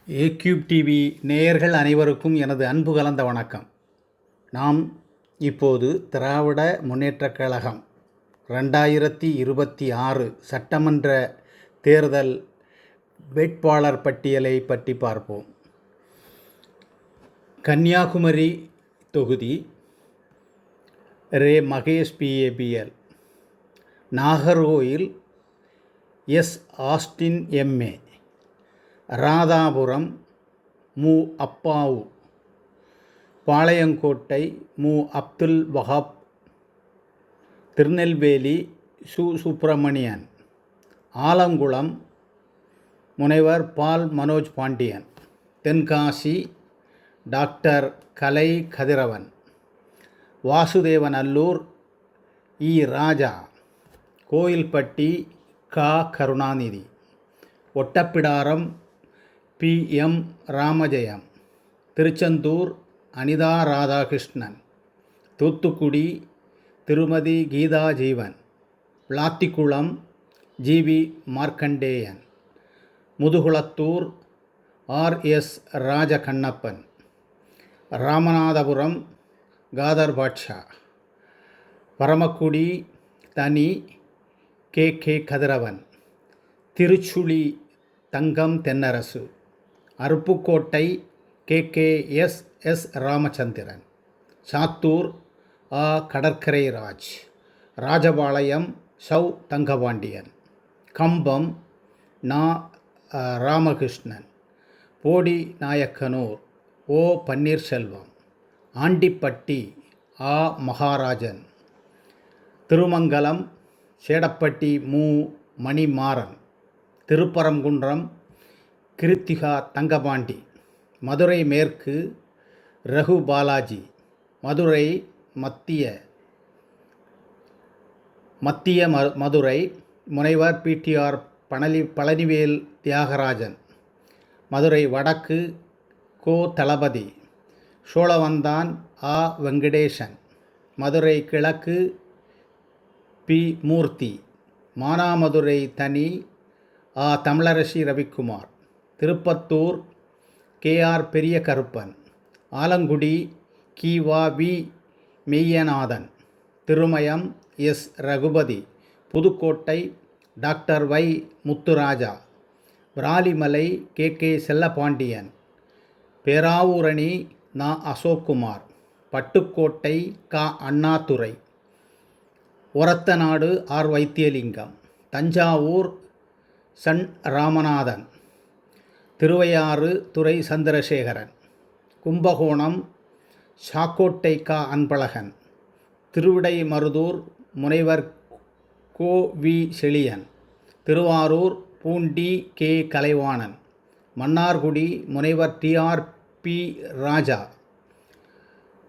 ஏக்யூப் TV நேயர்கள் அனைவருக்கும் எனது அன்பு கலந்த வணக்கம். நாம் இப்போது திராவிட முன்னேற்றக் கழகம் 2026 சட்டமன்ற தேர்தல் வேட்பாளர் பட்டியலை பற்றி பார்ப்போம். கன்னியாகுமரி தொகுதி ரே. Mahesh PABL, Nagercoil S. Austin MA, Radhapuram மு. அப்பாவு, பாளையங்கோட்டை மு. அப்துல் வஹாப், திருநெல்வேலி சு. சுப்பிரமணியன், ஆலங்குளம் முனைவர் பால் மனோஜ் பாண்டியன், தென்காசி டாக்டர் கலை கதிரவன், வாசுதேவநல்லூர் இ. ராஜா, கோயில்பட்டி க. கருணாநிதி, ஒட்டப்பிடாரம் PM ராமஜெயம், திருச்செந்தூர் அனிதா ராதாகிருஷ்ணன், தூத்துக்குடி திருமதி கீதா ஜீவன், விளாத்திக்குளம் GV மார்க்கண்டேயன், முதுகுளத்தூர் RS ராஜகண்ணப்பன், ராமநாதபுரம் காதர் பாட்ஷா, பரமக்குடி தனி KK Kathiravan, Tiruchuli Thangam Thennarasu, Aruppukottai KKSS Ramachandran, Sattur A. கடற்கரை ராஜ், ராஜபாளையம் சௌ. தங்கபாண்டியன், கம்பம் நா. ராமகிருஷ்ணன், போடி நாயக்கனூர் O. பன்னீர்செல்வம், ஆண்டிப்பட்டி A. மகாராஜன், திருமங்கலம் சேடப்பட்டி மு. மணிமாறன், திருப்பரங்குன்றம் கிருத்திகா தங்கபாண்டி, மதுரை மேற்கு ரகு பாலாஜி, மதுரை மத்திய மதுரை முனைவர் PTR பழனிவேல் தியாகராஜன், மதுரை வடக்கு கோ. தளபதி, சோழவந்தான் A. வெங்கடேசன், மதுரை கிழக்கு P. மூர்த்தி, மானாமதுரை தனி A. தமிழரசி ரவிக்குமார், திருப்பத்தூர் KR பெரிய கருப்பன், ஆலங்குடி கி.வா. வி. Meyyanathan, Thirumayam S. Regupathi, Pudukkottai doctor Y. Muthuraja, Viralimalai KK Chellapandian, Peravurani நா. அசோக்குமார், பட்டுக்கோட்டை க. அண்ணாதுரை, ஒரத்தநாடு R. வைத்தியலிங்கம், தஞ்சாவூர் சன். ராமநாதன், திருவையாறு துரை. சந்திரசேகரன், கும்பகோணம் சாக்கோட்டை க. அன்பழகன், திருவிடைமருதூர் முனைவர் கோ. வி. செழியன், திருவாரூர் பூண்டி K. கலைவாணன், மன்னார்குடி முனைவர் TR. P. ராஜா,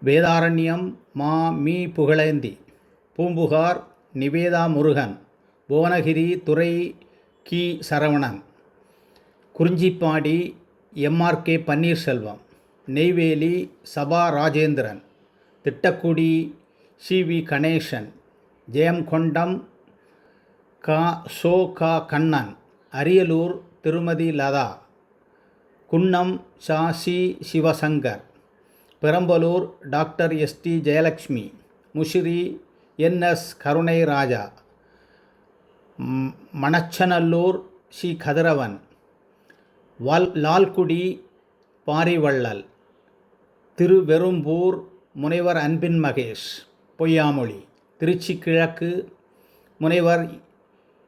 வேதாரண்யம் மா. மீ. புகழேந்தி, பூம்புகார் நிவேதா முருகன், புவனகிரி துரை. கி. சரவணன், குறிஞ்சிப்பாடி MRK பன்னீர்செல்வம், நெய்வேலி சபா ராஜேந்திரன், திட்டக்குடி CV கணேசன், ஜெயங்கொண்டம் க. சோ. க. கண்ணன், அரியலூர் திருமதி லதா, குன்னம் ச. C. Sivasankar, Perambalur doctor ST. Jayalakshmi, Musiri NS. கருணை ராஜா, மணச்சநல்லூர் சி. கதிரவன், லால்குடி பாரிவள்ளல், திருவெரும்பூர் முனைவர் அன்பின் மகேஷ் பொய்யாமொழி, திருச்சி கிழக்கு முனைவர்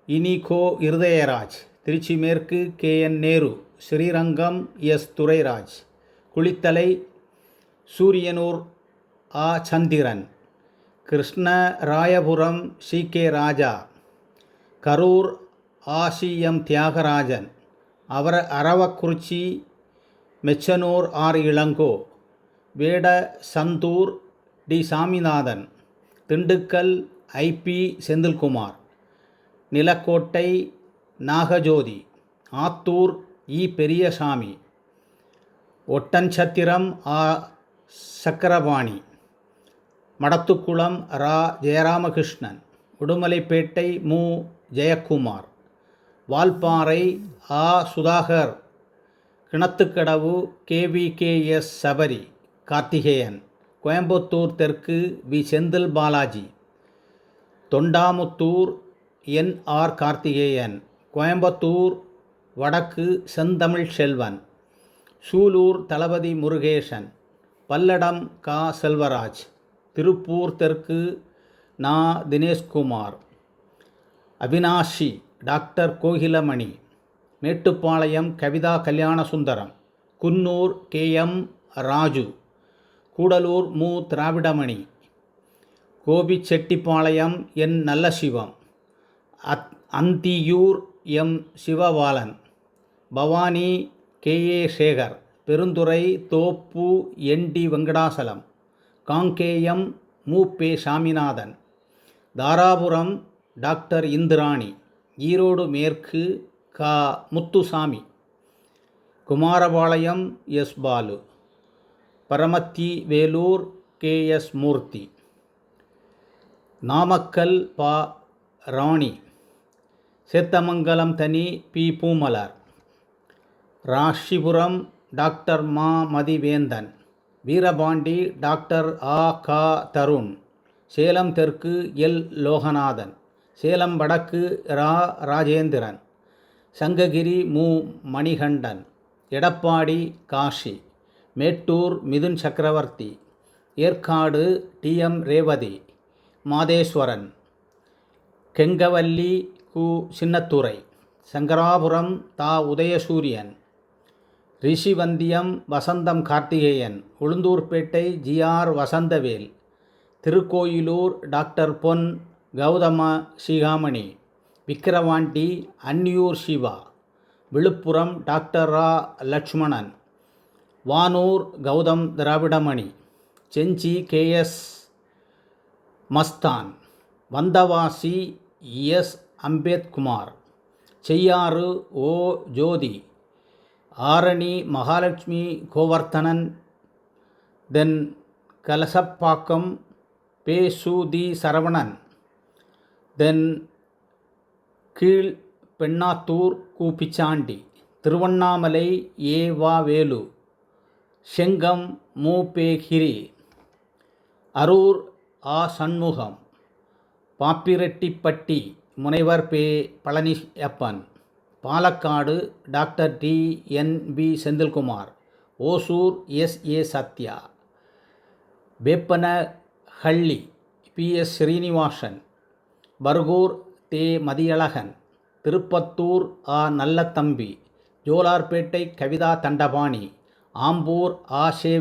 இனிகோ இருதயராஜ், திருச்சி மேற்கு KN. Nehru, Srirangam S. Durairaj, Kulithalai Suriyanur A. Chandran, Krishnarayapuram CK. Raja, Karur ACM. Thiagarajan, Aravakurichi மெச்சனூர் R. Ilango, Vedasandur D. Saminathan, Dindigul IP. Senthilkumar, Nilakottai Nagajothi, Attur E. Periyasamy, Oddanchatram A. Chakrapani, Madathukulam raw. Jayaramakrishnan, Udumalaipettai M. Jayakumar, Valparai ah. Sudhakar, Kinathukadavu KVKS Sabari Karthikeyan, Coimbatore தெற்கு வி. செந்தில் பாலாஜி, தொண்டாமுத்தூர் NR கார்த்திகேயன், கோயம்புத்தூர் வடக்கு செந்தமிழ் செல்வன், சூலூர் தளபதி முருகேசன், பல்லடம் செல்வராஜ், திருப்பூர் தெற்கு நா. தினேஷ்குமார், அவினாஷி டாக்டர் கோகிலமணி, மேட்டுப்பாளையம் கவிதா கல்யாணசுந்தரம், குன்னூர் KM ராஜு, கூடலூர் மு. Dravidamani, Gobichettipalayam N. Nallasivam, Anthiyur M. Sivabalan, Bhavani KA Sekar, Perundurai தோப்பு ND வெங்கடாசலம், காங்கேயம் மு. பே. சாமிநாதன், தாராபுரம் டாக்டர் இந்திராணி, ஈரோடு மேற்கு முத்துசாமி, குமாரபாளையம் S. பாலு, பரமத்தி வேலூர் KS மூர்த்தி, நாமக்கல் ராணி, சேத்தமங்கலம் தனி P. Poomalar, Rasipuram doctor Mathiventhan, Veerapandi doctor Tharun, Salem தெற்கு L. லோகநாதன், சேலம் வடக்கு ராஜேந்திரன், சங்ககிரி மு. மணிகண்டன், எடப்பாடி காஷி, மேட்டூர் மிதுன் சக்கரவர்த்தி, ஏற்காடு TM ரேவதி, மாதேஸ்வரன், கெங்கவல்லி கு. Chinnathurai, Sankarapuram Udhayasuriyan, Rishivandiyam Vasantham Karthikeyan, Ulundurpet GR Vasanthavel, Tirukkoyilur doctor Pon Gowtham Sigamani, Vikravandi Anniyur Siva, Villupuram doctor Lakshmanan, Vanur Gowtham Dravidamani, Gingee KS Masthan, Vandavasi S. Ambethkumar, Cheyyar O. Jothi, Arani Mahalakshmi Govardhanan, தென் கலசப்பாக்கம் பேசுதி சரவணன், தென் கீழ் பெண்ணாத்தூர் கு. பிச்சாண்டி, திருவண்ணாமலை A. வேலு, செங்கம் மு. பே. கிரி, அரூர் சண்முகம், பாப்பிரெட்டிப்பட்டி முனைவர் பே. Palaniappan, Palacode doctor TNB Senthilkumar, Hosur SA Sathya, Veppanahalli PS Srinivasan, Bargur Mathiyazhagan, Tiruppattur Nallathambi, Jolarpettai Kavitha Dhandapani, Ambur சே.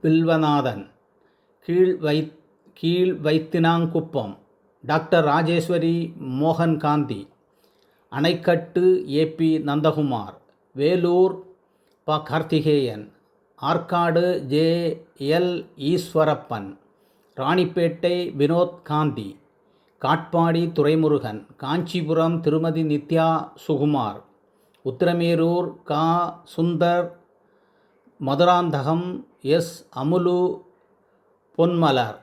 வில்வநாதன், கீழ் வைத்தினாங்குப்பம் டாக்டர் ராஜேஸ்வரி மோகன் காந்தி, அணைக்கட்டு AP நந்தகுமார், வேலூர் கார்த்திகேயன், ஆற்காடு JL ஈஸ்வரப்பன், ராணிப்பேட்டை வினோத் காந்தி, காட்பாடி துரைமுருகன், காஞ்சிபுரம் திருமதி Nithya Sukumar, Uthiramerur Sundar, Madurantakam S. Amulu Ponmalar,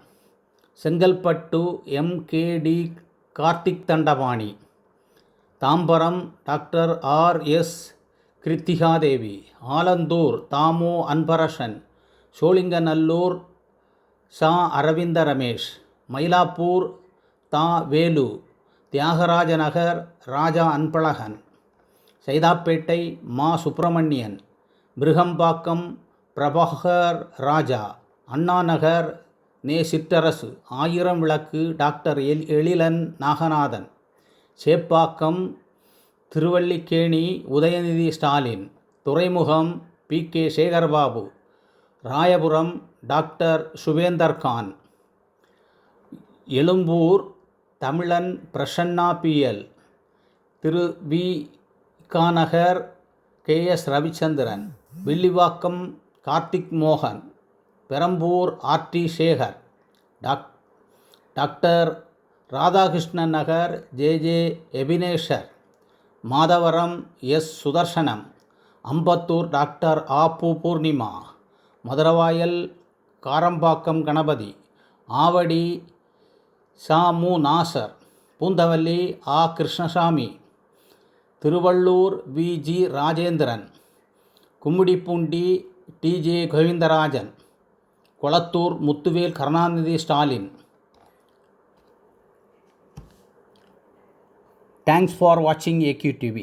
Chengalpattu MKD Karthik Dhandapani, Tambaram doctor RS Kiruthikadevi, Alandur Thamo Anbarasan, Sholinganallur Aravinda Ramesh, Mylapore Velu, Thyagaraya Nagar Raja Anbalagan, Saidapet Subramanian, Mirugambakkam Prabhakar Raja, Annanagar Chitrarasu, ஆயிரம் விளக்கு டாக்டர் எழிலன் நாகநாதன், சேப்பாக்கம் திருவல்லிக்கேணி உதயநிதி ஸ்டாலின், துறைமுகம் PK Sekarbabu, Royapuram doctor Suventharkhan, Egmore Tamilan Prasanna PL, திரு நகர் KS ரவிச்சந்திரன், வில்லிவாக்கம் கார்த்திக் மோகன், Perambur RT Sekar, doctor Radhakrishnan Nagar JJ Ebenezer, Madhavaram S. Sudharsanam, Ambattur doctor Poornima, Maduravoyal Karambakkam Ganapathy, Avadi மு. Nasar, Poonamallee Krishnasamy, Tiruvallur VG Rajendran, Gummidipoondi DJ Govindarajan, Kolathur Muthuvel Karunanidhi Stalin. Thanks for வாட்சிங் AQ TV.